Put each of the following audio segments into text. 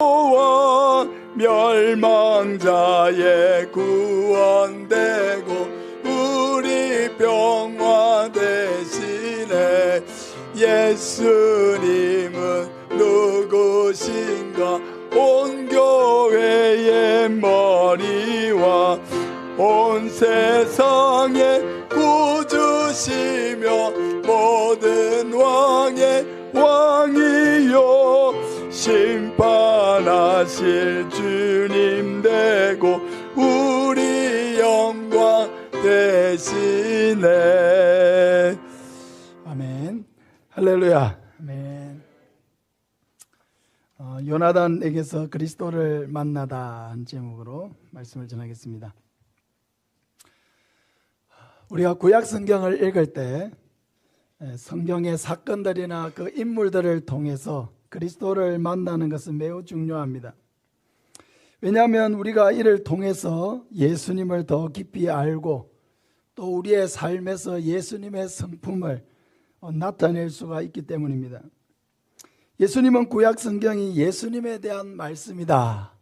와 멸망자의 구원되고 우리 병화 대신에 예수님은 누구신가? 온 교회의 머리와 온 세상의 구주시며 모든 왕의 왕이요 심판하실 주님 되고 우리 영광 대신에. 아멘. 할렐루야. 아멘. 요나단에게서 그리스도를 만나다 한 제목으로 말씀을 전하겠습니다. 우리가 구약 성경을 읽을 때 성경의 사건들이나 그 인물들을 통해서 그리스도를 만나는 것은 매우 중요합니다. 왜냐하면 우리가 이를 통해서 예수님을 더 깊이 알고 또 우리의 삶에서 예수님의 성품을 나타낼 수가 있기 때문입니다. 예수님은 구약 성경이 예수님에 대한 말씀이다,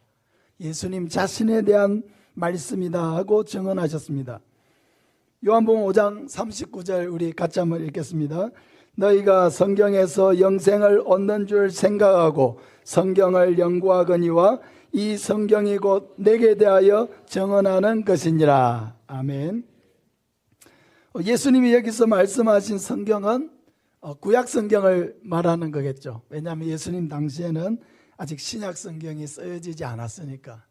예수님 자신에 대한 말씀이다 하고 증언하셨습니다. 요한복음 5장 39절 우리 같이 한번 읽겠습니다. 너희가 성경에서 영생을 얻는 줄 생각하고 성경을 연구하거니와 이 성경이 곧 내게 대하여 증언하는 것이니라. 아멘. 예수님이 여기서 말씀하신 성경은 구약 성경을 말하는 거겠죠. 왜냐하면 예수님 당시에는 아직 신약 성경이 쓰여지지 않았으니까.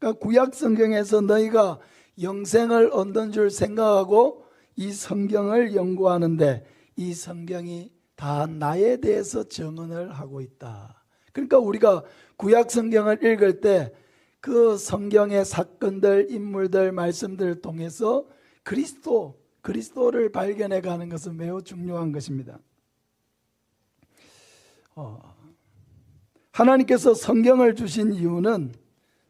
그러니까 구약 성경에서 너희가 영생을 얻는 줄 생각하고 이 성경을 연구하는데 이 성경이 다 나에 대해서 증언을 하고 있다. 그러니까 우리가 구약 성경을 읽을 때 그 성경의 사건들, 인물들, 말씀들을 통해서 그리스도를 발견해 가는 것은 매우 중요한 것입니다. 하나님께서 성경을 주신 이유는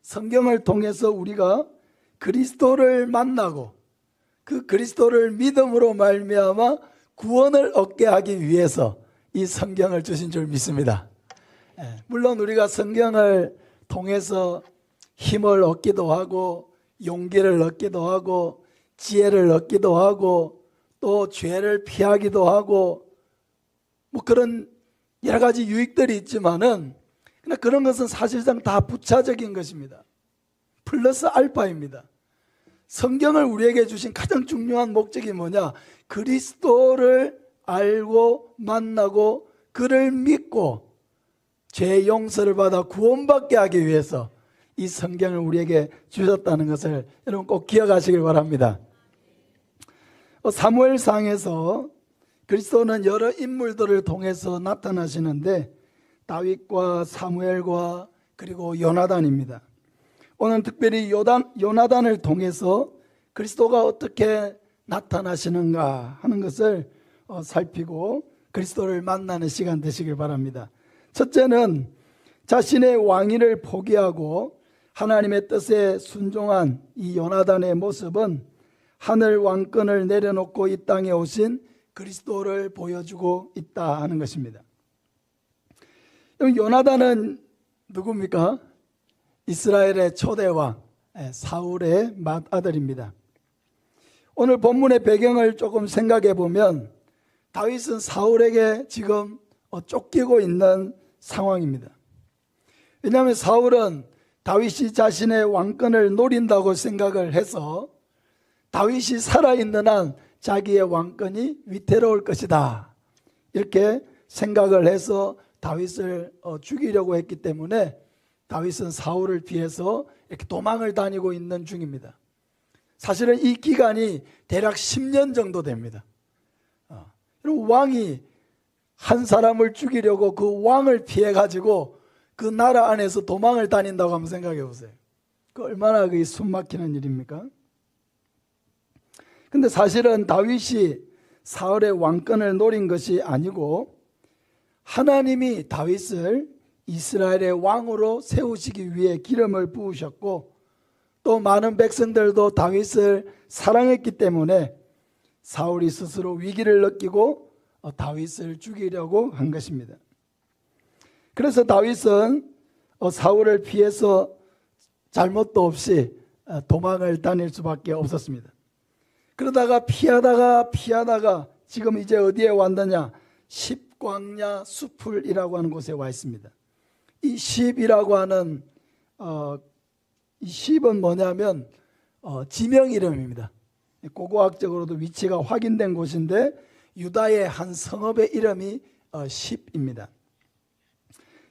성경을 통해서 우리가 그리스도를 만나고 그 그리스도를 믿음으로 말미암아 구원을 얻게 하기 위해서 이 성경을 주신 줄 믿습니다. 물론 우리가 성경을 통해서 힘을 얻기도 하고 용기를 얻기도 하고 지혜를 얻기도 하고 또 죄를 피하기도 하고 뭐 그런 여러 가지 유익들이 있지만은 그러나 그런 것은 사실상 다 부차적인 것입니다. 플러스 알파입니다. 성경을 우리에게 주신 가장 중요한 목적이 뭐냐? 그리스도를 알고 만나고 그를 믿고 죄 용서를 받아 구원받게 하기 위해서 이 성경을 우리에게 주셨다는 것을 여러분 꼭 기억하시길 바랍니다. 사무엘상에서 그리스도는 여러 인물들을 통해서 나타나시는데 다윗과 사무엘과 그리고 요나단입니다. 오늘 특별히 요나단을 통해서 그리스도가 어떻게 나타나시는가 하는 것을 살피고 그리스도를 만나는 시간 되시길 바랍니다. 첫째는 자신의 왕위를 포기하고 하나님의 뜻에 순종한 이 요나단의 모습은 하늘 왕권을 내려놓고 이 땅에 오신 그리스도를 보여주고 있다 하는 것입니다. 요나단은 누굽니까? 이스라엘의 초대왕 사울의 맏아들입니다. 오늘 본문의 배경을 조금 생각해 보면 다윗은 사울에게 지금 쫓기고 있는 상황입니다. 왜냐하면 사울은 다윗이 자신의 왕권을 노린다고 생각을 해서 다윗이 살아있는 한 자기의 왕권이 위태로울 것이다 이렇게 생각을 해서 다윗을 죽이려고 했기 때문에 다윗은 사울을 피해서 이렇게 도망을 다니고 있는 중입니다. 사실은 이 기간이 대략 10년 정도 됩니다. 왕이 한 사람을 죽이려고 그 왕을 피해 가지고 그 나라 안에서 도망을 다닌다고 한번 생각해 보세요. 그 얼마나 그게 숨막히는 일입니까? 근데 사실은 다윗이 사울의 왕권을 노린 것이 아니고 하나님이 다윗을 이스라엘의 왕으로 세우시기 위해 기름을 부으셨고 또 많은 백성들도 다윗을 사랑했기 때문에 사울이 스스로 위기를 느끼고 다윗을 죽이려고 한 것입니다. 그래서 다윗은 사울을 피해서 잘못도 없이 도망을 다닐 수밖에 없었습니다. 그러다가 피하다가 지금 이제 어디에 왔느냐? 십광야 수풀이라고 하는 곳에 와 있습니다. 이 십이라고 하는 이 십은 뭐냐면 지명 이름입니다. 고고학적으로도 위치가 확인된 곳인데 유다의 한 성읍의 이름이 십입니다.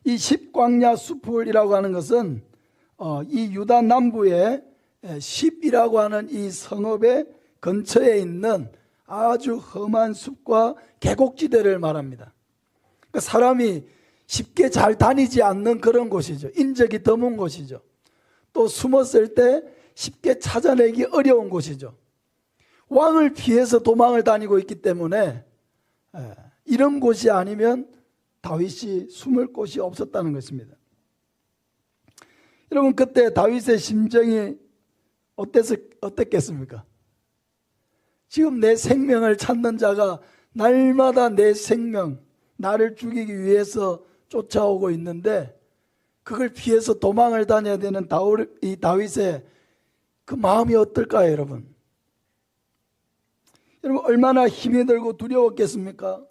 이 십광야 수풀이라고 하는 것은 이 유다 남부의 십이라고 하는 이 성읍의 근처에 있는 아주 험한 숲과 계곡지대를 말합니다. 그러니까 사람이 쉽게 잘 다니지 않는 그런 곳이죠. 인적이 드문 곳이죠. 또 숨었을 때 쉽게 찾아내기 어려운 곳이죠. 왕을 피해서 도망을 다니고 있기 때문에 이런 곳이 아니면 다윗이 숨을 곳이 없었다는 것입니다. 여러분, 그때 다윗의 심정이 어땠겠습니까? 지금 내 생명을 찾는 자가 날마다 내 생명, 나를 죽이기 위해서 쫓아오고 있는데 그걸 피해서 도망을 다녀야 되는 이 다윗의 그 마음이 어떨까요, 여러분? 여러분, 얼마나 힘이 들고 두려웠겠습니까?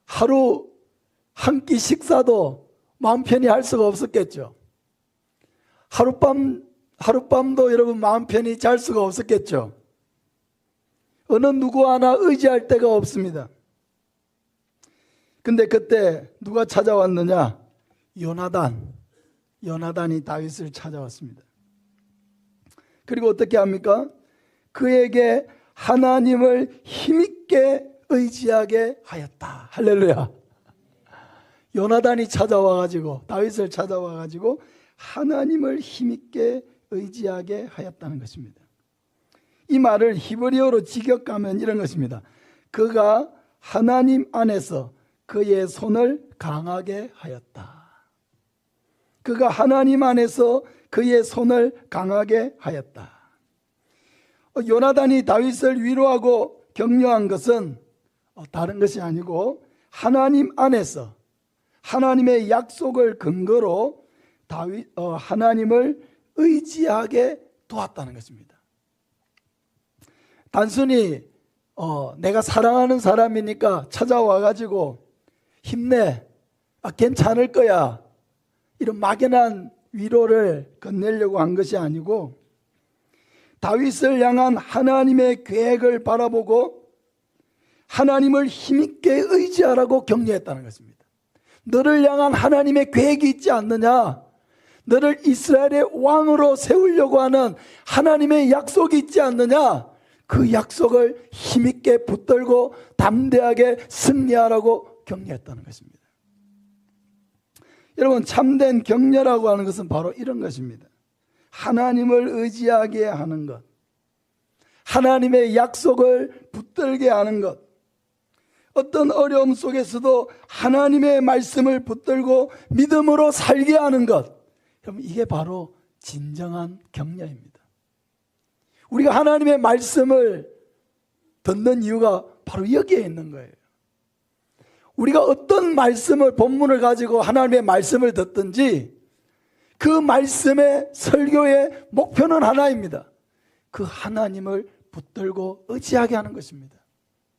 하루 한 끼 식사도 마음 편히 할 수가 없었겠죠. 하룻밤도 여러분 마음 편히 잘 수가 없었겠죠. 어느 누구 하나 의지할 데가 없습니다. 근데 그때 누가 찾아왔느냐? 요나단이 다윗을 찾아왔습니다. 그리고 어떻게 합니까? 그에게 하나님을 힘있게 의지하게 하였다. 할렐루야. 요나단이 찾아와가지고 다윗을 찾아와가지고 하나님을 힘있게 의지하게 하였다는 것입니다. 이 말을 히브리어로 직역하면 이런 것입니다. 그가 하나님 안에서 그의 손을 강하게 하였다. 그가 하나님 안에서 그의 손을 강하게 하였다. 요나단이 다윗을 위로하고 격려한 것은 다른 것이 아니고 하나님 안에서 하나님의 약속을 근거로 하나님을 의지하게 도왔다는 것입니다. 단순히 내가 사랑하는 사람이니까 찾아와가지고 힘내, 괜찮을 거야, 이런 막연한 위로를 건네려고 한 것이 아니고 다윗을 향한 하나님의 계획을 바라보고 하나님을 힘있게 의지하라고 격려했다는 것입니다. 너를 향한 하나님의 계획이 있지 않느냐? 너를 이스라엘의 왕으로 세우려고 하는 하나님의 약속이 있지 않느냐? 그 약속을 힘있게 붙들고 담대하게 승리하라고 격려했다는 것입니다. 여러분, 참된 격려라고 하는 것은 바로 이런 것입니다. 하나님을 의지하게 하는 것, 하나님의 약속을 붙들게 하는 것, 어떤 어려움 속에서도 하나님의 말씀을 붙들고 믿음으로 살게 하는 것, 여러분, 이게 바로 진정한 격려입니다. 우리가 하나님의 말씀을 듣는 이유가 바로 여기에 있는 거예요. 우리가 어떤 말씀을, 본문을 가지고 하나님의 말씀을 듣든지 그 말씀의 설교의 목표는 하나입니다. 그 하나님을 붙들고 의지하게 하는 것입니다.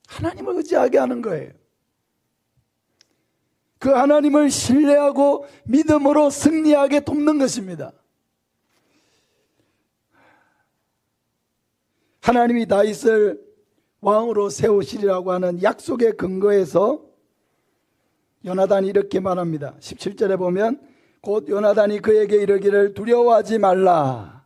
하나님을 의지하게 하는 거예요. 그 하나님을 신뢰하고 믿음으로 승리하게 돕는 것입니다. 하나님이 다윗을 왕으로 세우시리라고 하는 약속의 근거에서 요나단이 이렇게 말합니다. 17절에 보면 곧 요나단이 그에게 이르기를 두려워하지 말라.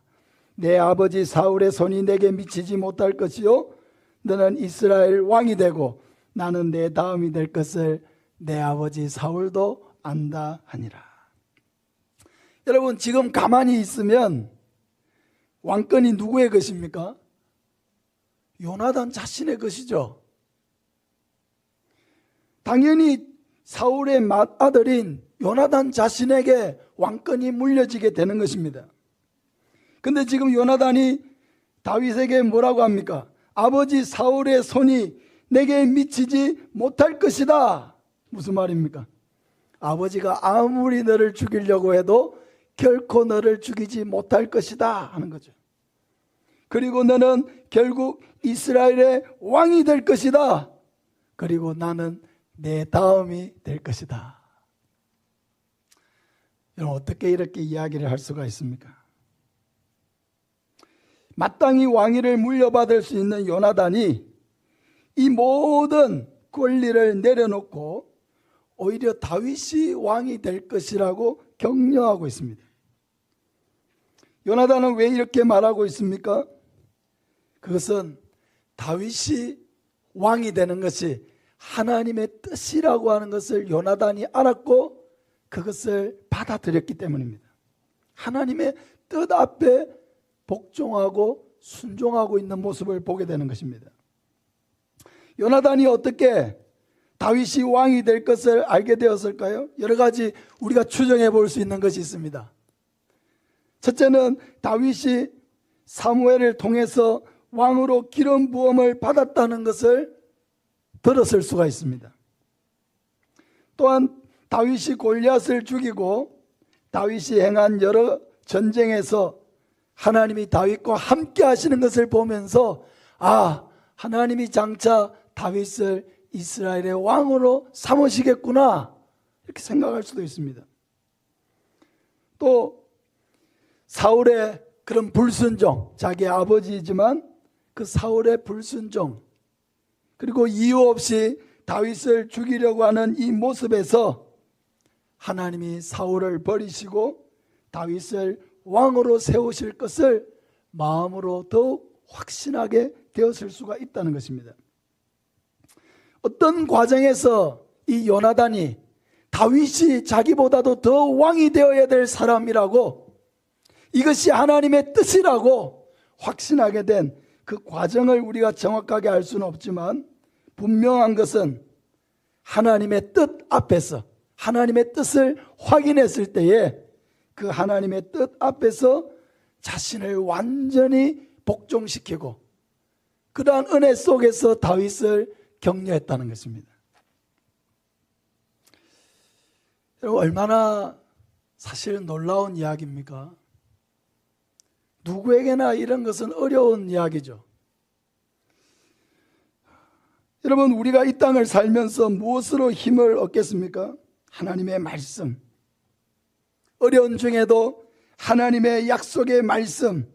내 아버지 사울의 손이 내게 미치지 못할 것이요 너는 이스라엘 왕이 되고 나는 내 다음이 될 것을 내 아버지 사울도 안다 하니라. 여러분, 지금 가만히 있으면 왕권이 누구의 것입니까? 요나단 자신의 것이죠. 당연히 사울의 맏아들인 요나단 자신에게 왕권이 물려지게 되는 것입니다. 근데 지금 요나단이 다윗에게 뭐라고 합니까? 아버지 사울의 손이 내게 미치지 못할 것이다. 무슨 말입니까? 아버지가 아무리 너를 죽이려고 해도 결코 너를 죽이지 못할 것이다 하는 거죠. 그리고 너는 결국 이스라엘의 왕이 될 것이다. 그리고 나는 내 다음이 될 것이다. 여러분, 어떻게 이렇게 이야기를 할 수가 있습니까? 마땅히 왕위를 물려받을 수 있는 요나단이 이 모든 권리를 내려놓고 오히려 다윗이 왕이 될 것이라고 격려하고 있습니다. 요나단은 왜 이렇게 말하고 있습니까? 그것은 다윗이 왕이 되는 것이 하나님의 뜻이라고 하는 것을 요나단이 알았고 그것을 받아들였기 때문입니다. 하나님의 뜻 앞에 복종하고 순종하고 있는 모습을 보게 되는 것입니다. 요나단이 어떻게 다윗이 왕이 될 것을 알게 되었을까요? 여러 가지 우리가 추정해 볼 수 있는 것이 있습니다. 첫째는 다윗이 사무엘을 통해서 왕으로 기름 부음을 받았다는 것을 들었을 수가 있습니다. 또한 다윗이 골리앗을 죽이고 다윗이 행한 여러 전쟁에서 하나님이 다윗과 함께 하시는 것을 보면서 하나님이 장차 다윗을 이스라엘의 왕으로 삼으시겠구나 이렇게 생각할 수도 있습니다. 또 사울의 그런 불순종, 자기 아버지이지만 그 사울의 불순종, 그리고 이유 없이 다윗을 죽이려고 하는 이 모습에서 하나님이 사울을 버리시고 다윗을 왕으로 세우실 것을 마음으로 더욱 확신하게 되었을 수가 있다는 것입니다. 어떤 과정에서 이 요나단이 다윗이 자기보다도 더 왕이 되어야 될 사람이라고, 이것이 하나님의 뜻이라고 확신하게 된 그 과정을 우리가 정확하게 알 수는 없지만 분명한 것은 하나님의 뜻 앞에서 하나님의 뜻을 확인했을 때에 그 하나님의 뜻 앞에서 자신을 완전히 복종시키고 그러한 은혜 속에서 다윗을 격려했다는 것입니다. 여러분, 얼마나 사실은 놀라운 이야기입니까? 누구에게나 이런 것은 어려운 이야기죠. 여러분, 우리가 이 땅을 살면서 무엇으로 힘을 얻겠습니까? 하나님의 말씀, 어려운 중에도 하나님의 약속의 말씀,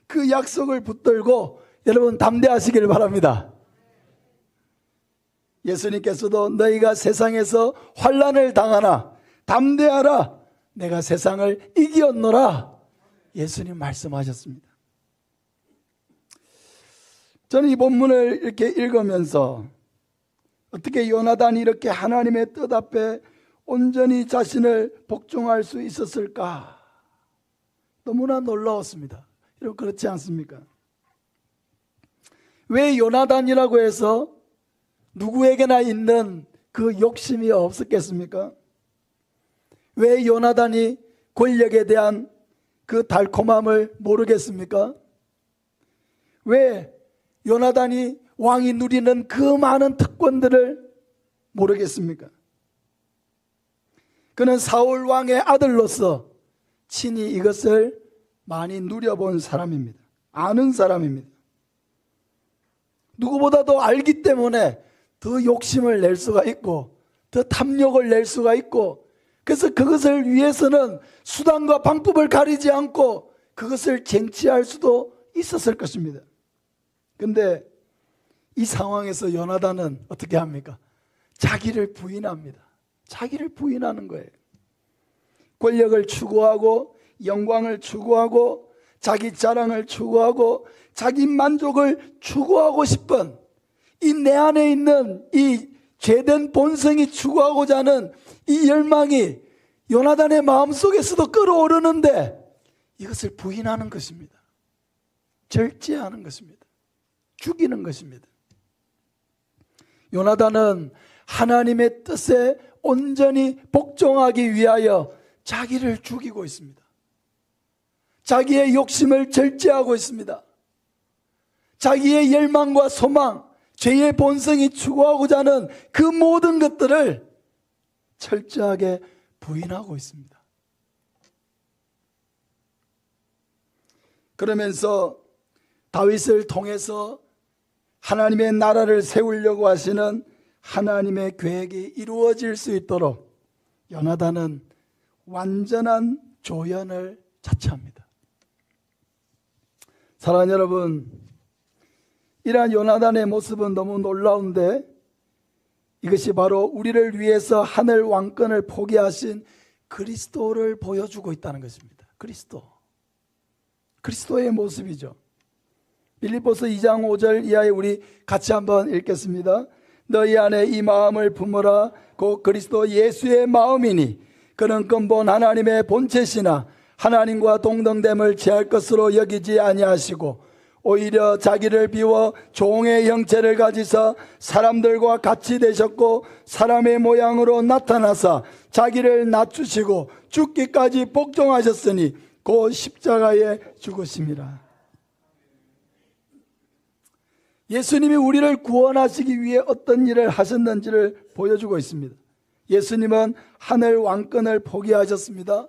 그 약속을 붙들고 여러분 담대하시기를 바랍니다. 예수님께서도 너희가 세상에서 환난을 당하나 담대하라, 내가 세상을 이기었노라, 예수님 말씀하셨습니다. 저는 이 본문을 이렇게 읽으면서 어떻게 요나단이 이렇게 하나님의 뜻 앞에 온전히 자신을 복종할 수 있었을까? 너무나 놀라웠습니다. 여러분, 그렇지 않습니까? 왜 요나단이라고 해서 누구에게나 있는 그 욕심이 없었겠습니까? 왜 요나단이 권력에 대한 그 달콤함을 모르겠습니까? 왜 요나단이 왕이 누리는 그 많은 특권들을 모르겠습니까? 그는 사울 왕의 아들로서 친히 이것을 많이 누려본 사람입니다. 아는 사람입니다. 누구보다도 알기 때문에 더 욕심을 낼 수가 있고 더 탐욕을 낼 수가 있고, 그래서 그것을 위해서는 수단과 방법을 가리지 않고 그것을 쟁취할 수도 있었을 것입니다. 그런데 이 상황에서 요나단은 어떻게 합니까? 자기를 부인합니다. 자기를 부인하는 거예요. 권력을 추구하고 영광을 추구하고 자기 자랑을 추구하고 자기 만족을 추구하고 싶은 이 내 안에 있는 이 죄된 본성이 추구하고자 하는 이 열망이 요나단의 마음속에서도 끓어오르는데 이것을 부인하는 것입니다. 절제하는 것입니다. 죽이는 것입니다. 요나단은 하나님의 뜻에 온전히 복종하기 위하여 자기를 죽이고 있습니다. 자기의 욕심을 절제하고 있습니다. 자기의 열망과 소망, 죄의 본성이 추구하고자 하는 그 모든 것들을 철저하게 부인하고 있습니다. 그러면서 다윗을 통해서 하나님의 나라를 세우려고 하시는 하나님의 계획이 이루어질 수 있도록 요나단은 완전한 조연을 자처합니다. 사랑하는 여러분, 이러한 요나단의 모습은 너무 놀라운데 이것이 바로 우리를 위해서 하늘 왕권을 포기하신 그리스도를 보여주고 있다는 것입니다. 그리스도의 모습이죠. 빌립보서 2장 5절 이하에 우리 같이 한번 읽겠습니다. 너희 안에 이 마음을 품으라. 곧 그리스도 예수의 마음이니 그는 근본 하나님의 본체시나 하나님과 동등됨을 취할 것으로 여기지 아니하시고 오히려 자기를 비워 종의 형체를 가지사 사람들과 같이 되셨고 사람의 모양으로 나타나사 자기를 낮추시고 죽기까지 복종하셨으니 곧 십자가에 죽으심이라. 예수님이 우리를 구원하시기 위해 어떤 일을 하셨는지를 보여주고 있습니다. 예수님은 하늘 왕권을 포기하셨습니다.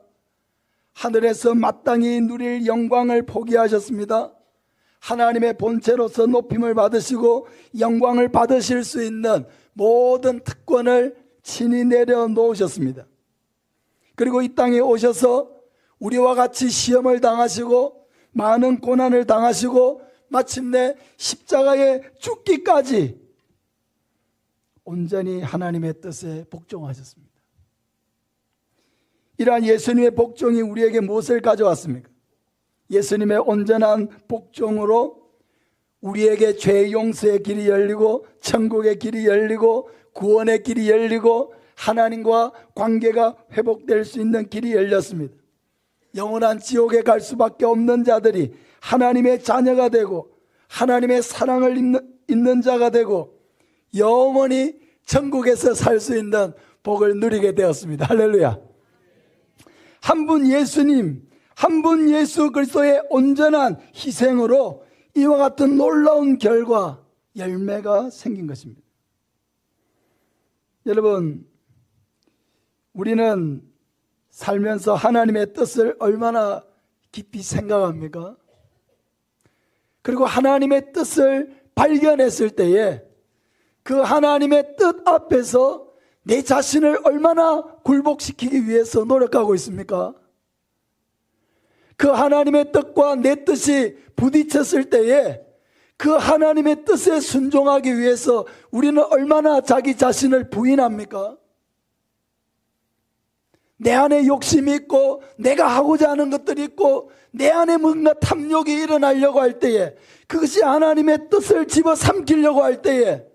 하늘에서 마땅히 누릴 영광을 포기하셨습니다. 하나님의 본체로서 높임을 받으시고 영광을 받으실 수 있는 모든 특권을 친히 내려놓으셨습니다. 그리고 이 땅에 오셔서 우리와 같이 시험을 당하시고 많은 고난을 당하시고 마침내 십자가에 죽기까지 온전히 하나님의 뜻에 복종하셨습니다. 이러한 예수님의 복종이 우리에게 무엇을 가져왔습니까? 예수님의 온전한 복종으로 우리에게 죄 용서의 길이 열리고 천국의 길이 열리고 구원의 길이 열리고 하나님과 관계가 회복될 수 있는 길이 열렸습니다. 영원한 지옥에 갈 수밖에 없는 자들이 하나님의 자녀가 되고 하나님의 사랑을 입는 자가 되고 영원히 천국에서 살 수 있는 복을 누리게 되었습니다. 할렐루야. 한 분 예수님, 한 분 예수 그리스도의 온전한 희생으로 이와 같은 놀라운 결과, 열매가 생긴 것입니다. 여러분, 우리는 살면서 하나님의 뜻을 얼마나 깊이 생각합니까? 그리고 하나님의 뜻을 발견했을 때에 그 하나님의 뜻 앞에서 내 자신을 얼마나 굴복시키기 위해서 노력하고 있습니까? 그 하나님의 뜻과 내 뜻이 부딪혔을 때에 그 하나님의 뜻에 순종하기 위해서 우리는 얼마나 자기 자신을 부인합니까? 내 안에 욕심이 있고 내가 하고자 하는 것들이 있고 내 안에 뭔가 탐욕이 일어나려고 할 때에 그것이 하나님의 뜻을 집어삼키려고 할 때에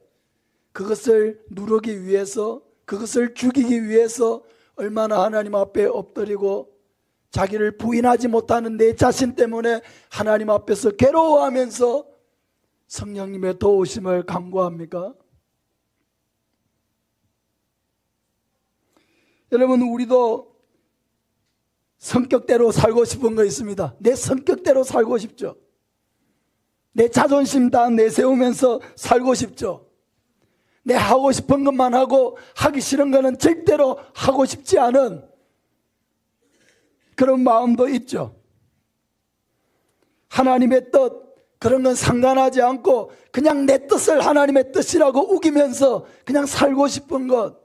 그것을 누르기 위해서 그것을 죽이기 위해서 얼마나 하나님 앞에 엎드리고 자기를 부인하지 못하는 내 자신 때문에 하나님 앞에서 괴로워하면서 성령님의 도우심을 간구합니까? 여러분, 우리도 성격대로 살고 싶은 거 있습니다. 내 성격대로 살고 싶죠. 내 자존심 다 내세우면서 살고 싶죠. 내 하고 싶은 것만 하고 하기 싫은 거는 절대로 하고 싶지 않은 그런 마음도 있죠. 하나님의 뜻, 그런 건 상관하지 않고 그냥 내 뜻을 하나님의 뜻이라고 우기면서 그냥 살고 싶은 것,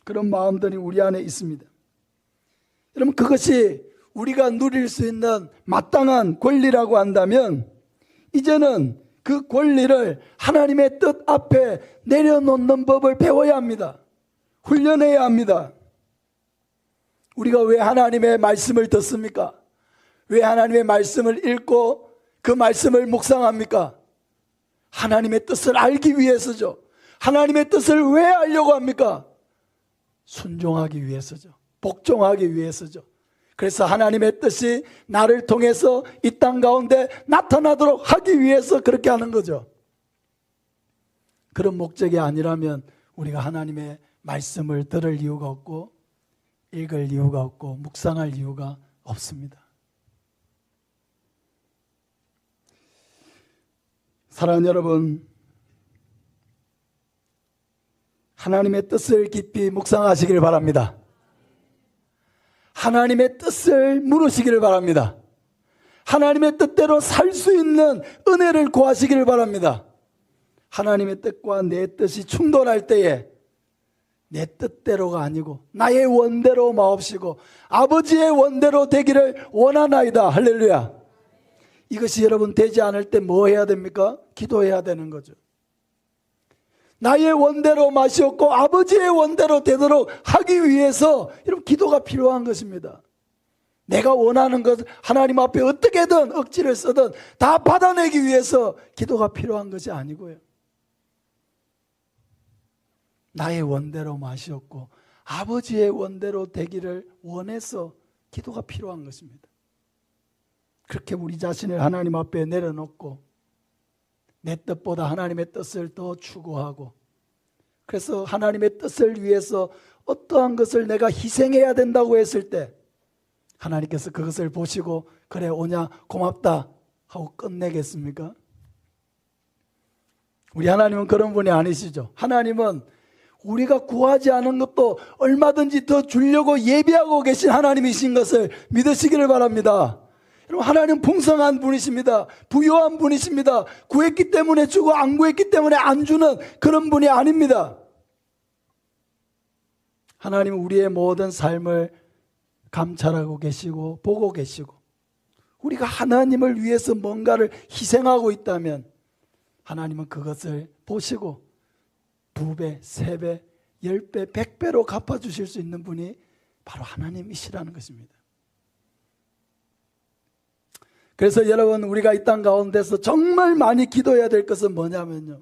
그런 마음들이 우리 안에 있습니다. 여러분, 그것이 우리가 누릴 수 있는 마땅한 권리라고 한다면 이제는 그 권리를 하나님의 뜻 앞에 내려놓는 법을 배워야 합니다. 훈련해야 합니다. 우리가 왜 하나님의 말씀을 듣습니까? 왜 하나님의 말씀을 읽고 그 말씀을 묵상합니까? 하나님의 뜻을 알기 위해서죠. 하나님의 뜻을 왜 알려고 합니까? 순종하기 위해서죠. 복종하기 위해서죠. 그래서 하나님의 뜻이 나를 통해서 이 땅 가운데 나타나도록 하기 위해서 그렇게 하는 거죠. 그런 목적이 아니라면 우리가 하나님의 말씀을 들을 이유가 없고 읽을 이유가 없고 묵상할 이유가 없습니다. 사랑하는 여러분, 하나님의 뜻을 깊이 묵상하시길 바랍니다. 하나님의 뜻을 물으시기를 바랍니다. 하나님의 뜻대로 살 수 있는 은혜를 구하시기를 바랍니다. 하나님의 뜻과 내 뜻이 충돌할 때에 내 뜻대로가 아니고 나의 원대로 마옵시고 아버지의 원대로 되기를 원하나이다. 할렐루야. 이것이 여러분 되지 않을 때 뭐 해야 됩니까? 기도해야 되는 거죠. 나의 원대로 마시옵고 아버지의 원대로 되도록 하기 위해서 여러분 기도가 필요한 것입니다. 내가 원하는 것 하나님 앞에 어떻게든 억지를 쓰든 다 받아내기 위해서 기도가 필요한 것이 아니고요. 나의 원대로 마시옵고 아버지의 원대로 되기를 원해서 기도가 필요한 것입니다. 그렇게 우리 자신을 하나님 앞에 내려놓고 내 뜻보다 하나님의 뜻을 더 추구하고, 그래서 하나님의 뜻을 위해서 어떠한 것을 내가 희생해야 된다고 했을 때 하나님께서 그것을 보시고 그래 오냐 고맙다 하고 끝내겠습니까? 우리 하나님은 그런 분이 아니시죠. 하나님은 우리가 구하지 않은 것도 얼마든지 더 주려고 예비하고 계신 하나님이신 것을 믿으시기를 바랍니다. 여러분, 하나님 풍성한 분이십니다. 부유한 분이십니다. 구했기 때문에 주고 안 구했기 때문에 안 주는 그런 분이 아닙니다. 하나님은 우리의 모든 삶을 감찰하고 계시고 보고 계시고, 우리가 하나님을 위해서 뭔가를 희생하고 있다면 하나님은 그것을 보시고 2배, 3배, 10배, 100배로 갚아주실 수 있는 분이 바로 하나님이시라는 것입니다. 그래서 여러분, 우리가 이 땅 가운데서 정말 많이 기도해야 될 것은 뭐냐면요,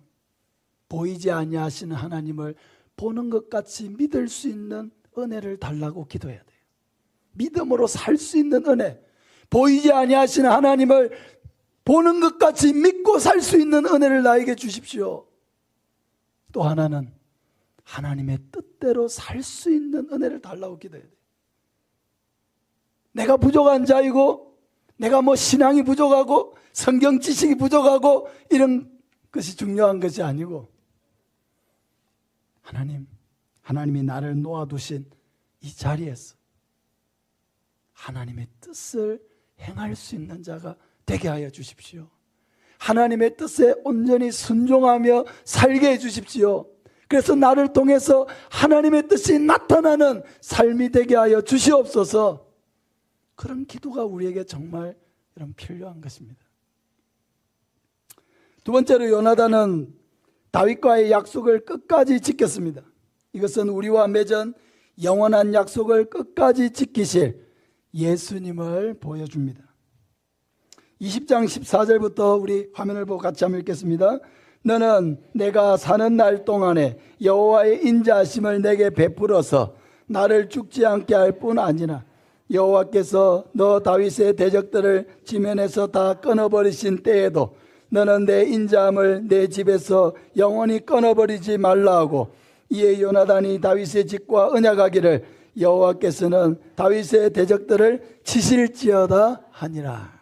보이지 아니하시는 하나님을 보는 것 같이 믿을 수 있는 은혜를 달라고 기도해야 돼요. 믿음으로 살 수 있는 은혜, 보이지 아니하시는 하나님을 보는 것 같이 믿고 살 수 있는 은혜를 나에게 주십시오. 또 하나는 하나님의 뜻대로 살 수 있는 은혜를 달라고 기도해야 돼요. 내가 부족한 자이고, 내가 신앙이 부족하고 성경 지식이 부족하고 이런 것이 중요한 것이 아니고, 하나님이 나를 놓아두신 이 자리에서 하나님의 뜻을 행할 수 있는 자가 되게 하여 주십시오. 하나님의 뜻에 온전히 순종하며 살게 해 주십시오. 그래서 나를 통해서 하나님의 뜻이 나타나는 삶이 되게 하여 주시옵소서. 그런 기도가 우리에게 정말 필요한 것입니다. 두 번째로, 요나단은 다윗과의 약속을 끝까지 지켰습니다. 이것은 우리와 맺은 영원한 약속을 끝까지 지키실 예수님을 보여줍니다. 20장 14절부터 우리 화면을 보고 같이 한번 읽겠습니다. 너는 내가 사는 날 동안에 여호와의 인자하심을 내게 베풀어서 나를 죽지 않게 할 뿐 아니라 여호와께서 너 다윗의 대적들을 지면에서 다 끊어버리신 때에도 너는 내 인자함을 내 집에서 영원히 끊어버리지 말라 하고, 이에 요나단이 다윗의 집과 언약하기를 여호와께서는 다윗의 대적들을 치실지어다 하니라.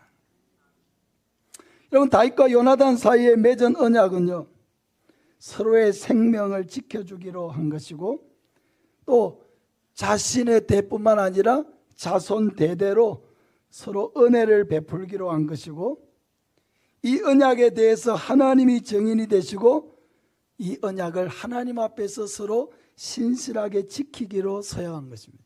여러분, 다윗과 요나단 사이에 맺은 언약은요, 서로의 생명을 지켜주기로 한 것이고, 또 자신의 대뿐만 아니라 자손 대대로 서로 은혜를 베풀기로 한 것이고, 이 언약에 대해서 하나님이 증인이 되시고 이 언약을 하나님 앞에서 서로 신실하게 지키기로 서약한 것입니다.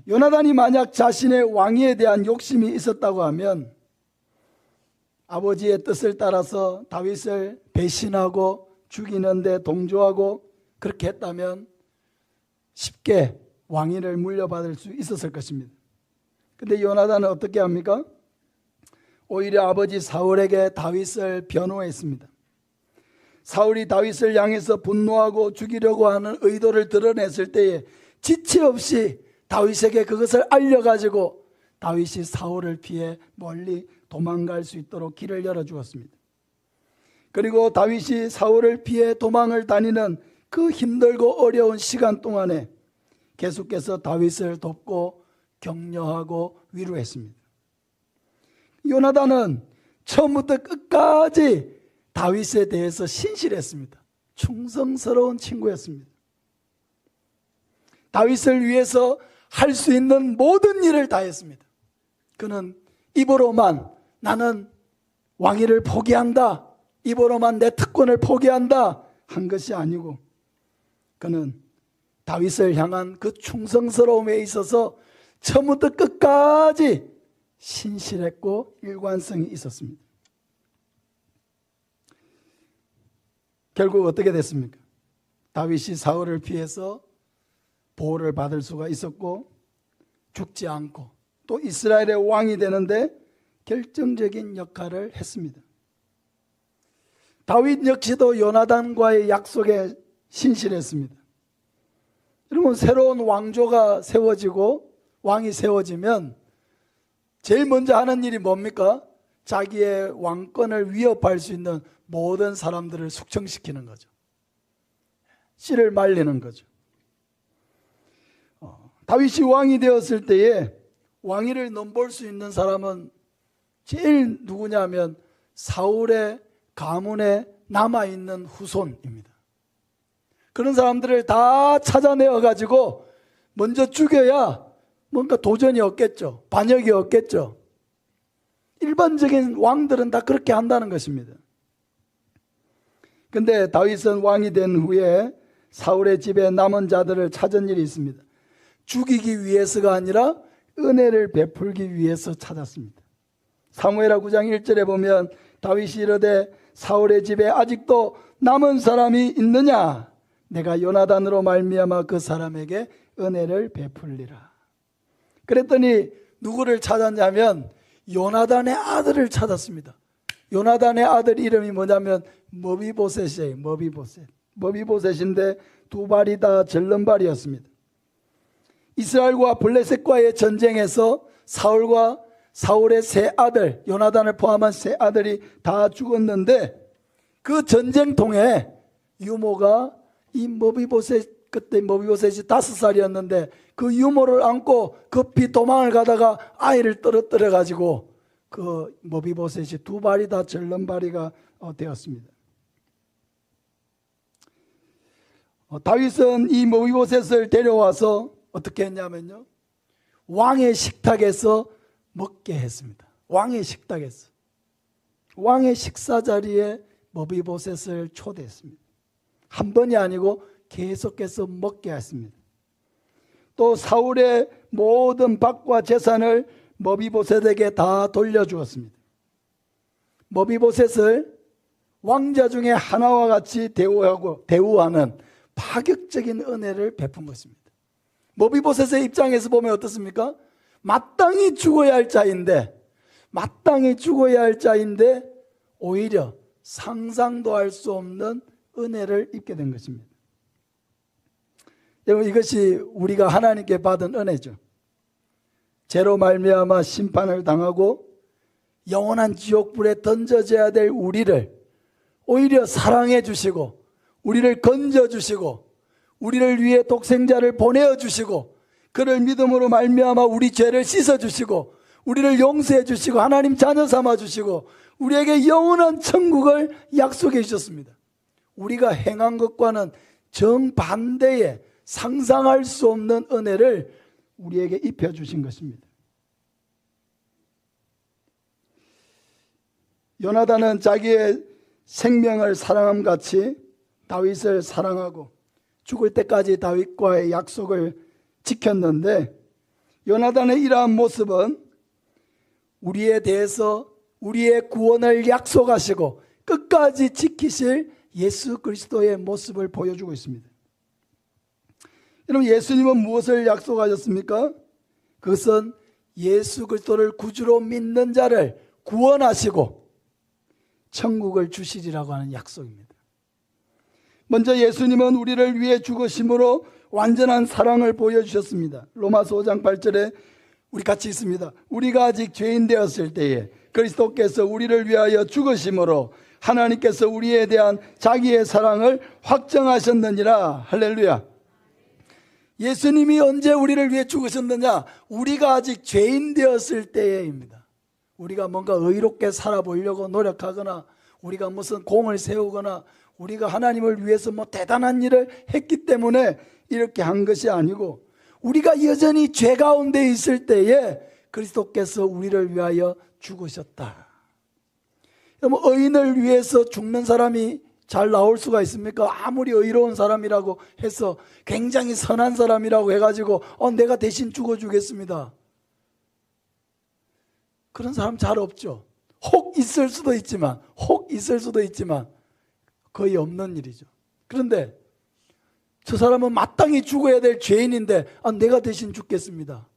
요나단이 만약 자신의 왕위에 대한 욕심이 있었다고 하면 아버지의 뜻을 따라서 다윗을 배신하고 죽이는 데 동조하고 그렇게 했다면 쉽게 왕위를 물려받을 수 있었을 것입니다. 그런데 요나단은 어떻게 합니까? 오히려 아버지 사울에게 다윗을 변호했습니다. 사울이 다윗을 향해서 분노하고 죽이려고 하는 의도를 드러냈을 때에 지체 없이 다윗에게 그것을 알려가지고 다윗이 사울을 피해 멀리 도망갈 수 있도록 길을 열어주었습니다. 그리고 다윗이 사울을 피해 도망을 다니는 그 힘들고 어려운 시간 동안에 계속해서 다윗을 돕고 격려하고 위로했습니다. 요나단은 처음부터 끝까지 다윗에 대해서 신실했습니다. 충성스러운 친구였습니다. 다윗을 위해서 할 수 있는 모든 일을 다 했습니다. 그는 입으로만 나는 왕위를 포기한다, 입으로만 내 특권을 포기한다 한 것이 아니고, 그는 다윗을 향한 그 충성스러움에 있어서 처음부터 끝까지 신실했고 일관성이 있었습니다. 결국 어떻게 됐습니까? 다윗이 사울을 피해서 보호를 받을 수가 있었고, 죽지 않고 또 이스라엘의 왕이 되는데 결정적인 역할을 했습니다. 다윗 역시도 요나단과의 약속에 신실했습니다. 여러분, 새로운 왕조가 세워지고 왕이 세워지면 제일 먼저 하는 일이 뭡니까? 자기의 왕권을 위협할 수 있는 모든 사람들을 숙청시키는 거죠. 씨를 말리는 거죠. 다윗이 왕이 되었을 때에 왕위를 넘볼 수 있는 사람은 제일 누구냐면 사울의 가문에 남아있는 후손입니다. 그런 사람들을 다 찾아내어 가지고 먼저 죽여야 뭔가 도전이 없겠죠. 반역이 없겠죠. 일반적인 왕들은 다 그렇게 한다는 것입니다. 근데 다윗은 왕이 된 후에 사울의 집에 남은 자들을 찾은 일이 있습니다. 죽이기 위해서가 아니라 은혜를 베풀기 위해서 찾았습니다. 사무엘하 9장 1절에 보면 다윗이 이르되 사울의 집에 아직도 남은 사람이 있느냐? 내가 요나단으로 말미암아 그 사람에게 은혜를 베풀리라. 그랬더니 누구를 찾았냐면 요나단의 아들을 찾았습니다. 요나단의 아들 이름이 뭐냐면 머비보셋이에요. 머비보셋인데 두 발이 다 절름발이었습니다. 이스라엘과 블레셋과의 전쟁에서 사울과 사울의 세 아들, 요나단을 포함한 세 아들이 다 죽었는데, 그 전쟁통에 유모가 이 머비보셋, 그때 머비보셋이 5살이었는데 그 유모를 안고 급히 도망을 가다가 아이를 떨어뜨려 가지고 그 머비보셋이 두 발이 다 절름발이가 되었습니다. 다윗은 이 머비보셋을 데려와서 어떻게 했냐면요, 왕의 식탁에서 먹게 했습니다. 왕의 식탁에서, 왕의 식사 자리에 머비보셋을 초대했습니다. 한 번이 아니고 계속해서 먹게 했습니다. 또 사울의 모든 밭과 재산을 머비보셋에게 다 돌려주었습니다. 머비보셋을 왕자 중에 하나와 같이 대우하는 파격적인 은혜를 베푼 것입니다. 머비보셋의 입장에서 보면 어떻습니까? 마땅히 죽어야 할 자인데 오히려 상상도 할 수 없는 은혜를 입게 된 것입니다. 여러분, 이것이 우리가 하나님께 받은 은혜죠. 죄로 말미암아 심판을 당하고 영원한 지옥불에 던져져야 될 우리를 오히려 사랑해 주시고, 우리를 건져 주시고, 우리를 위해 독생자를 보내어 주시고, 그를 믿음으로 말미암아 우리 죄를 씻어 주시고, 우리를 용서해 주시고, 하나님 자녀 삼아 주시고, 우리에게 영원한 천국을 약속해 주셨습니다. 우리가 행한 것과는 정반대의 상상할 수 없는 은혜를 우리에게 입혀 주신 것입니다. 요나단은 자기의 생명을 사랑함 같이 다윗을 사랑하고 죽을 때까지 다윗과의 약속을 지켰는데, 요나단의 이러한 모습은 우리에 대해서 우리의 구원을 약속하시고 끝까지 지키실 예수 그리스도의 모습을 보여주고 있습니다. 여러분, 예수님은 무엇을 약속하셨습니까? 그것은 예수 그리스도를 구주로 믿는 자를 구원하시고 천국을 주시리라고 하는 약속입니다. 먼저 예수님은 우리를 위해 죽으심으로 완전한 사랑을 보여주셨습니다. 로마서 5장 8절에 우리 같이 있습니다. 우리가 아직 죄인 되었을 때에 그리스도께서 우리를 위하여 죽으심으로 하나님께서 우리에 대한 자기의 사랑을 확정하셨느니라. 할렐루야. 예수님이 언제 우리를 위해 죽으셨느냐? 우리가 아직 죄인 되었을 때에입니다. 우리가 뭔가 의롭게 살아보려고 노력하거나, 우리가 무슨 공을 세우거나, 우리가 하나님을 위해서 뭐 대단한 일을 했기 때문에 이렇게 한 것이 아니고, 우리가 여전히 죄 가운데 있을 때에 그리스도께서 우리를 위하여 죽으셨다. 그럼 의인을 위해서 죽는 사람이 잘 나올 수가 있습니까? 아무리 의로운 사람이라고 해서, 굉장히 선한 사람이라고 해가지고 내가 대신 죽어주겠습니다, 그런 사람 잘 없죠. 혹 있을 수도 있지만 거의 없는 일이죠. 그런데 저 사람은 마땅히 죽어야 될 죄인인데 내가 대신 죽겠습니다.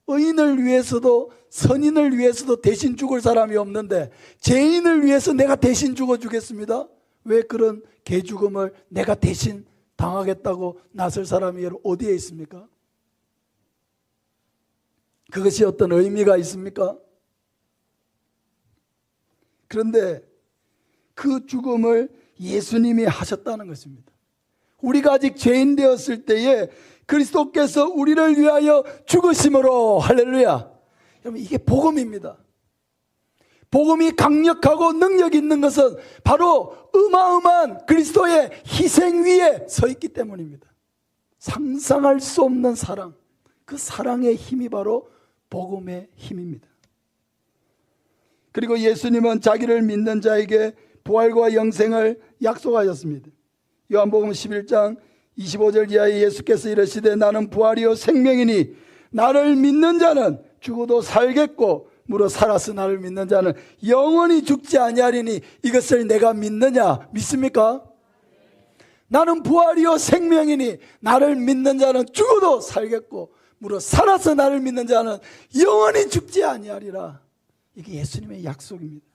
의인을 위해서도 선인을 위해서도 대신 죽을 사람이 없는데 죄인을 위해서 내가 대신 죽어주겠습니다? 왜 그런 개죽음을 내가 대신 당하겠다고 나설 사람이 어디에 있습니까? 그것이 어떤 의미가 있습니까? 그런데 그 죽음을 예수님이 하셨다는 것입니다. 우리가 아직 죄인 되었을 때에 그리스도께서 우리를 위하여 죽으심으로, 할렐루야. 여러분, 이게 복음입니다. 복음이 강력하고 능력 있는 것은 바로 어마어마한 그리스도의 희생 위에 서 있기 때문입니다. 상상할 수 없는 사랑, 그 사랑의 힘이 바로 복음의 힘입니다. 그리고 예수님은 자기를 믿는 자에게 부활과 영생을 약속하셨습니다. 요한복음 11장 25절 이하에 예수께서 이르시되 나는 부활이요 생명이니 나를 믿는 자는 죽어도 살겠고 무릇 살아서 나를 믿는 자는 영원히 죽지 아니하리니, 이것을 내가 믿느냐? 믿습니까? 나는 부활이요 생명이니 나를 믿는 자는 죽어도 살겠고 무릇 살아서 나를 믿는 자는 영원히 죽지 아니하리라. 이게 예수님의 약속입니다.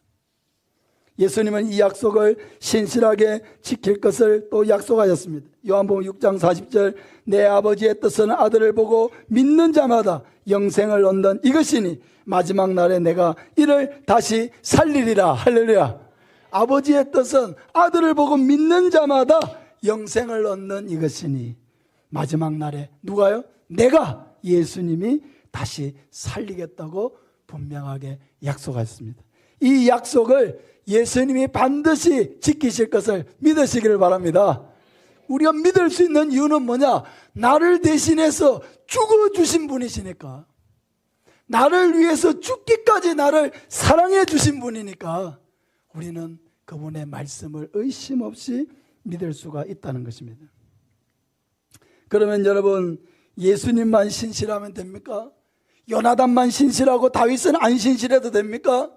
예수님은 이 약속을 신실하게 지킬 것을 또 약속하셨습니다. 요한복음 6장 40절 내 아버지의 뜻은 아들을 보고 믿는 자마다 영생을 얻는 이것이니 마지막 날에 내가 이를 다시 살리리라. 할렐루야. 아버지의 뜻은 아들을 보고 믿는 자마다 영생을 얻는 이것이니 마지막 날에 누가요? 내가, 예수님이 다시 살리겠다고 분명하게 약속하셨습니다. 이 약속을 예수님이 반드시 지키실 것을 믿으시기를 바랍니다. 우리가 믿을 수 있는 이유는 뭐냐? 나를 대신해서 죽어주신 분이시니까, 나를 위해서 죽기까지 나를 사랑해 주신 분이니까 우리는 그분의 말씀을 의심 없이 믿을 수가 있다는 것입니다. 그러면 여러분, 예수님만 신실하면 됩니까? 요나단만 신실하고 다윗은 안 신실해도 됩니까?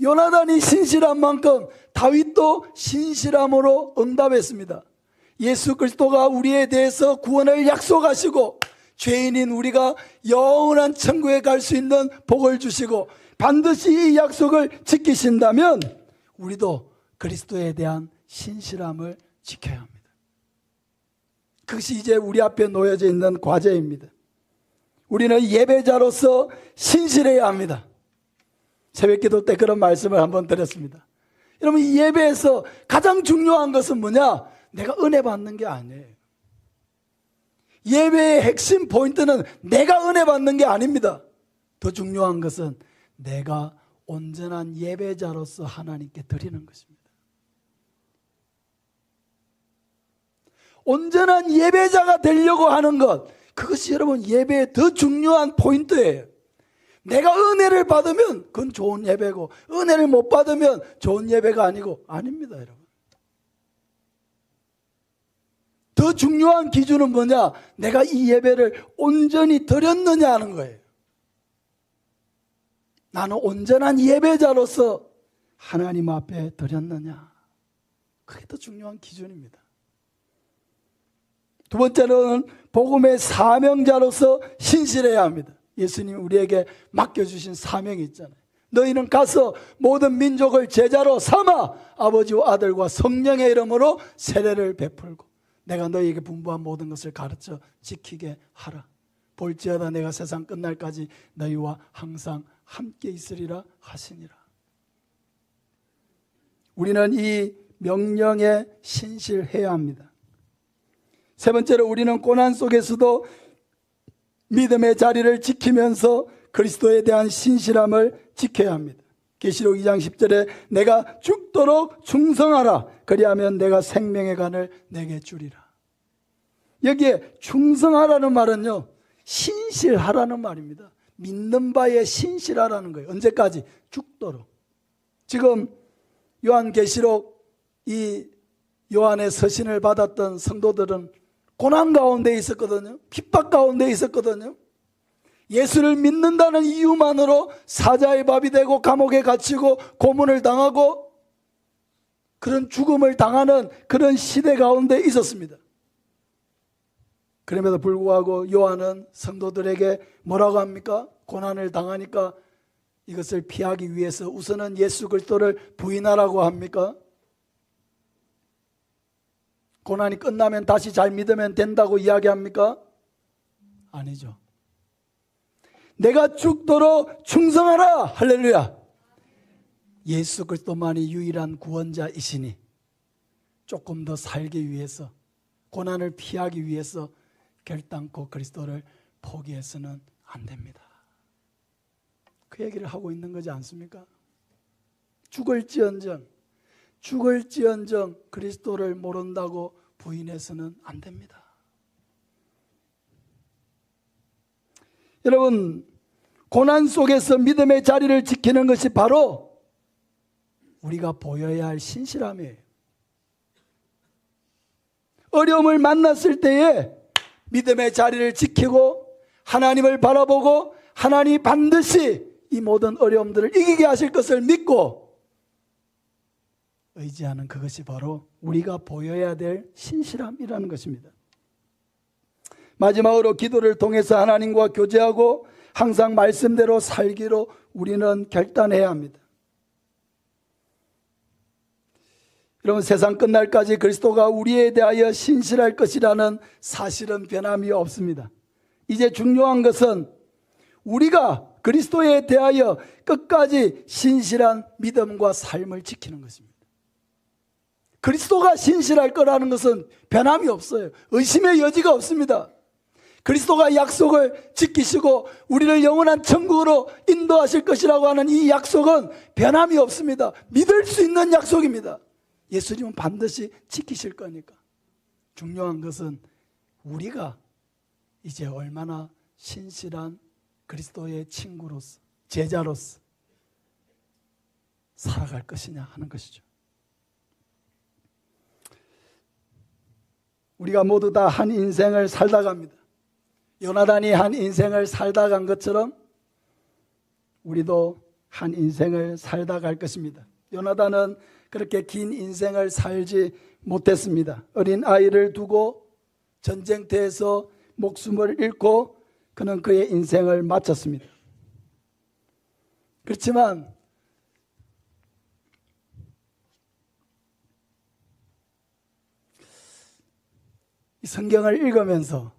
요나단이 신실한 만큼 다윗도 신실함으로 응답했습니다. 예수 그리스도가 우리에 대해서 구원을 약속하시고 죄인인 우리가 영원한 천국에 갈 수 있는 복을 주시고 반드시 이 약속을 지키신다면 우리도 그리스도에 대한 신실함을 지켜야 합니다. 그것이 이제 우리 앞에 놓여져 있는 과제입니다. 우리는 예배자로서 신실해야 합니다. 새벽기도 때 그런 말씀을 한번 드렸습니다. 여러분, 이 예배에서 가장 중요한 것은 뭐냐? 내가 은혜 받는 게 아니에요. 예배의 핵심 포인트는 내가 은혜 받는 게 아닙니다. 더 중요한 것은 내가 온전한 예배자로서 하나님께 드리는 것입니다. 온전한 예배자가 되려고 하는 것, 그것이 여러분 예배의 더 중요한 포인트예요. 내가 은혜를 받으면 그건 좋은 예배고, 은혜를 못 받으면 좋은 예배가 아닙니다, 여러분. 더 중요한 기준은 뭐냐? 내가 이 예배를 온전히 드렸느냐 하는 거예요. 나는 온전한 예배자로서 하나님 앞에 드렸느냐, 그게 더 중요한 기준입니다. 두 번째는 복음의 사명자로서 신실해야 합니다. 예수님이 우리에게 맡겨주신 사명이 있잖아요. 너희는 가서 모든 민족을 제자로 삼아 아버지와 아들과 성령의 이름으로 세례를 베풀고 내가 너희에게 분부한 모든 것을 가르쳐 지키게 하라. 볼지어다 내가 세상 끝날까지 너희와 항상 함께 있으리라 하시니라. 우리는 이 명령에 신실해야 합니다. 세 번째로 우리는 고난 속에서도 믿음의 자리를 지키면서 그리스도에 대한 신실함을 지켜야 합니다. 계시록 2장 10절에 내가 죽도록 충성하라. 그리하면 내가 생명의 간을 내게 주리라. 여기에 충성하라는 말은요, 신실하라는 말입니다. 믿는 바에 신실하라는 거예요. 언제까지? 죽도록. 지금 요한계시록 이 요한의 서신을 받았던 성도들은 고난 가운데 있었거든요. 핍박 가운데 있었거든요. 예수를 믿는다는 이유만으로 사자의 밥이 되고 감옥에 갇히고 고문을 당하고 그런 죽음을 당하는 그런 시대 가운데 있었습니다. 그럼에도 불구하고 요한은 성도들에게 뭐라고 합니까? 고난을 당하니까 이것을 피하기 위해서 우선은 예수 그리스도를 부인하라고 합니까? 고난이 끝나면 다시 잘 믿으면 된다고 이야기합니까? 아니죠. 내가 죽도록 충성하라. 할렐루야. 예수 그리스도만이 유일한 구원자이시니 조금 더 살기 위해서, 고난을 피하기 위해서 결단코 그리스도를 포기해서는 안 됩니다. 그 얘기를 하고 있는 거지 않습니까? 죽을지언정 그리스도를 모른다고 부인해서는 안 됩니다. 여러분, 고난 속에서 믿음의 자리를 지키는 것이 바로 우리가 보여야 할 신실함이에요. 어려움을 만났을 때에 믿음의 자리를 지키고 하나님을 바라보고 하나님이 반드시 이 모든 어려움들을 이기게 하실 것을 믿고 의지하는 그것이 바로 우리가 보여야 될 신실함이라는 것입니다. 마지막으로 기도를 통해서 하나님과 교제하고 항상 말씀대로 살기로 우리는 결단해야 합니다. 여러분, 세상 끝날까지 그리스도가 우리에 대하여 신실할 것이라는 사실은 변함이 없습니다. 이제 중요한 것은 우리가 그리스도에 대하여 끝까지 신실한 믿음과 삶을 지키는 것입니다. 그리스도가 신실할 거라는 것은 변함이 없어요. 의심의 여지가 없습니다. 그리스도가 약속을 지키시고 우리를 영원한 천국으로 인도하실 것이라고 하는 이 약속은 변함이 없습니다. 믿을 수 있는 약속입니다. 예수님은 반드시 지키실 거니까. 중요한 것은 우리가 이제 얼마나 신실한 그리스도의 친구로서, 제자로서 살아갈 것이냐 하는 것이죠. 우리가 모두 다 한 인생을 살다 갑니다. 요나단이 한 인생을 살다 간 것처럼 우리도 한 인생을 살다 갈 것입니다. 요나단은 그렇게 긴 인생을 살지 못했습니다. 어린 아이를 두고 전쟁터에서 목숨을 잃고 그는 그의 인생을 마쳤습니다. 그렇지만 이 성경을 읽으면서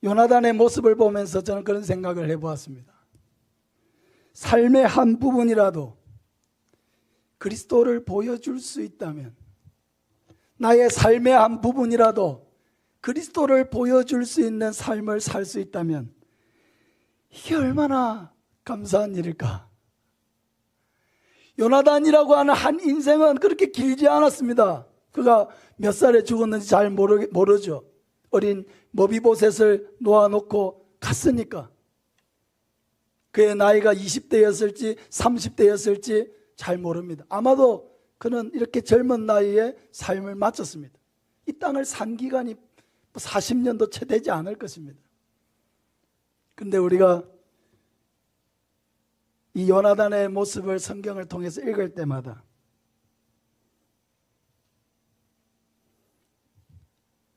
요나단의 모습을 보면서 저는 그런 생각을 해보았습니다. 삶의 한 부분이라도 그리스도를 보여줄 수 있다면, 나의 삶의 한 부분이라도 그리스도를 보여줄 수 있는 삶을 살 수 있다면 이게 얼마나 감사한 일일까. 요나단이라고 하는 한 인생은 그렇게 길지 않았습니다. 그가 몇 살에 죽었는지 잘 모르죠. 어린 머비보셋을 놓아놓고 갔으니까. 그의 나이가 20대였을지 30대였을지 잘 모릅니다. 아마도 그는 이렇게 젊은 나이에 삶을 마쳤습니다. 이 땅을 산 기간이 40년도 채 되지 않을 것입니다. 그런데 우리가 이 요나단의 모습을 성경을 통해서 읽을 때마다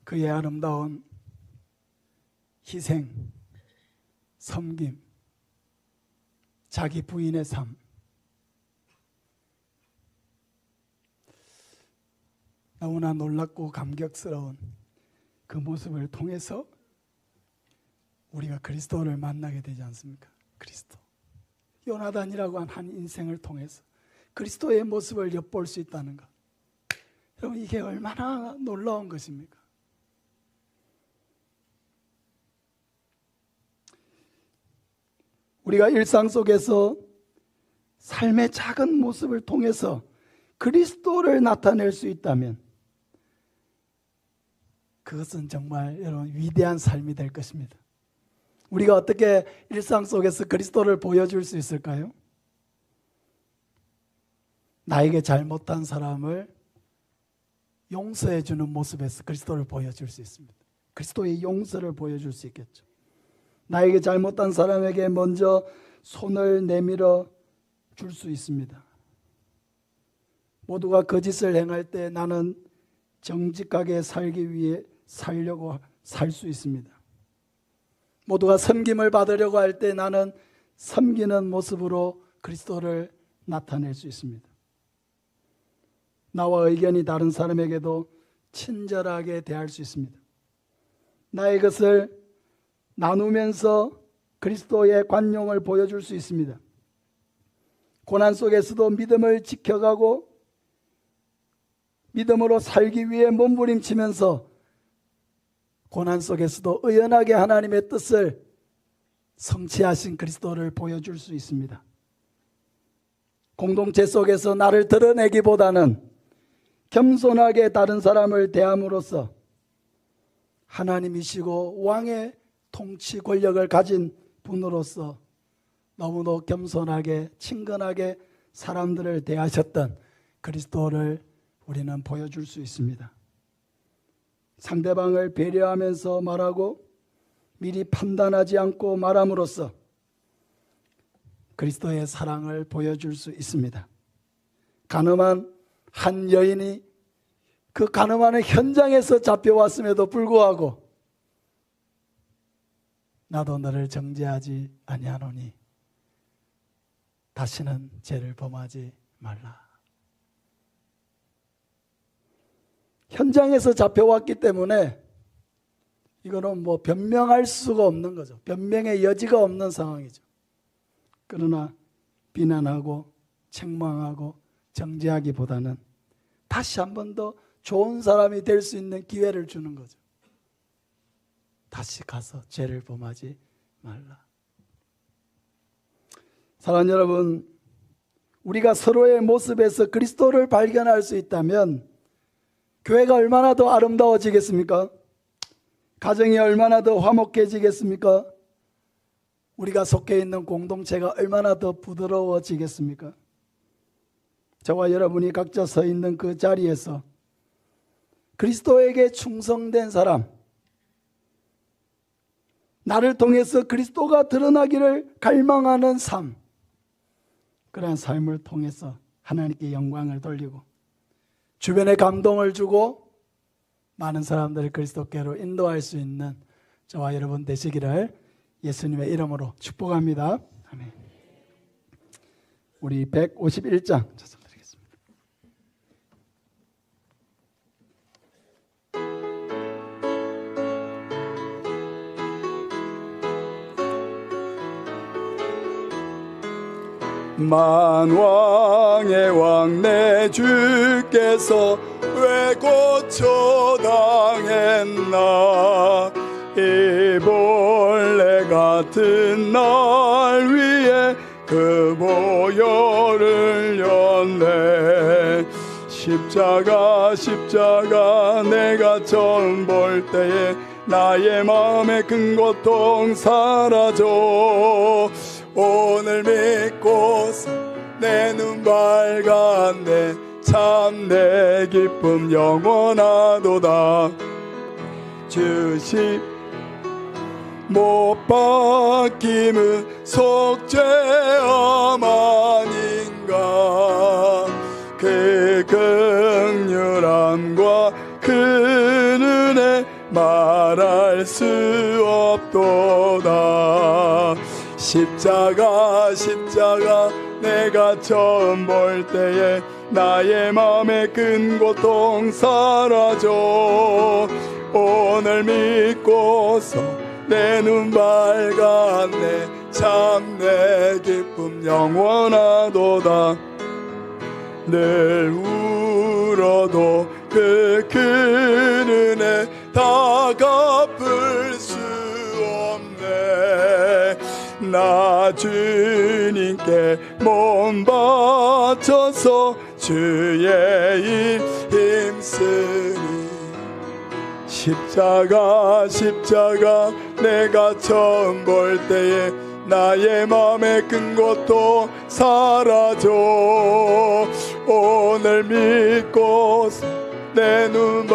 그의 아름다운 희생, 섬김, 자기 부인의 삶, 너무나 놀랍고 감격스러운 그 모습을 통해서 우리가 그리스도를 만나게 되지 않습니까? 그리스도. 요나단이라고 한 인생을 통해서 그리스도의 모습을 엿볼 수 있다는 것. 여러분, 이게 얼마나 놀라운 것입니까? 우리가 일상 속에서 삶의 작은 모습을 통해서 그리스도를 나타낼 수 있다면 그것은 정말 여러분 위대한 삶이 될 것입니다. 우리가 어떻게 일상 속에서 그리스도를 보여줄 수 있을까요? 나에게 잘못한 사람을 용서해 주는 모습에서 그리스도를 보여줄 수 있습니다. 그리스도의 용서를 보여줄 수 있겠죠. 나에게 잘못한 사람에게 먼저 손을 내밀어 줄 수 있습니다. 모두가 거짓을 행할 때 나는 정직하게 살기 위해 살려고 살 수 있습니다. 모두가 섬김을 받으려고 할 때 나는 섬기는 모습으로 그리스도를 나타낼 수 있습니다. 나와 의견이 다른 사람에게도 친절하게 대할 수 있습니다. 나의 것을 나누면서 그리스도의 관용을 보여줄 수 있습니다. 고난 속에서도 믿음을 지켜가고 믿음으로 살기 위해 몸부림치면서 고난 속에서도 의연하게 하나님의 뜻을 성취하신 그리스도를 보여줄 수 있습니다. 공동체 속에서 나를 드러내기보다는 겸손하게 다른 사람을 대함으로써 하나님이시고 왕의 통치 권력을 가진 분으로서 너무도 겸손하게 친근하게 사람들을 대하셨던 그리스도를 우리는 보여줄 수 있습니다. 상대방을 배려하면서 말하고 미리 판단하지 않고 말함으로써 그리스도의 사랑을 보여줄 수 있습니다. 가늠한 한 여인이 그 가늠하는 현장에서 잡혀왔음에도 불구하고 나도 너를 정죄하지 아니하노니 다시는 죄를 범하지 말라. 현장에서 잡혀왔기 때문에 이거는 변명할 수가 없는 거죠. 변명의 여지가 없는 상황이죠. 그러나 비난하고 책망하고 정죄하기보다는 다시 한 번 더 좋은 사람이 될 수 있는 기회를 주는 거죠. 다시 가서 죄를 범하지 말라. 사랑하는 여러분, 우리가 서로의 모습에서 그리스도를 발견할 수 있다면 교회가 얼마나 더 아름다워지겠습니까? 가정이 얼마나 더 화목해지겠습니까? 우리가 속해 있는 공동체가 얼마나 더 부드러워지겠습니까? 저와 여러분이 각자 서 있는 그 자리에서 그리스도에게 충성된 사람, 나를 통해서 그리스도가 드러나기를 갈망하는 삶, 그러한 삶을 통해서 하나님께 영광을 돌리고 주변에 감동을 주고 많은 사람들을 그리스도께로 인도할 수 있는 저와 여러분 되시기를 예수님의 이름으로 축복합니다. 아멘. 우리 151장 찾아드리겠습니다. 만왕의 왕 내 주께서 왜 고초당했나. 이 본래 같은 날 위에 그 보혈을 였네. 십자가 내가 처음 볼 때에 나의 마음의 큰 고통 사라져. 오늘 믿고서 내 눈 밝았네. 참 내 기쁨 영원하도다. 주시 못 박힘은 속죄함 아닌가. 그 긍휼함과 그 은혜 말할 수 없도다. 십자가 내가 처음 볼 때에 나의 마음의 큰 고통 사라져. 오늘 믿고서 내 눈 밝았네. 참 내 기쁨 영원하도다. 늘 울어도 그 큰 은혜 다 갚을 수 없네. 나 주님께 몸 바쳐서 주의 일 힘쓰니 십자가 내가 처음 볼 때에 나의 맘에 끈 것도 사라져 오늘 믿고 내 눈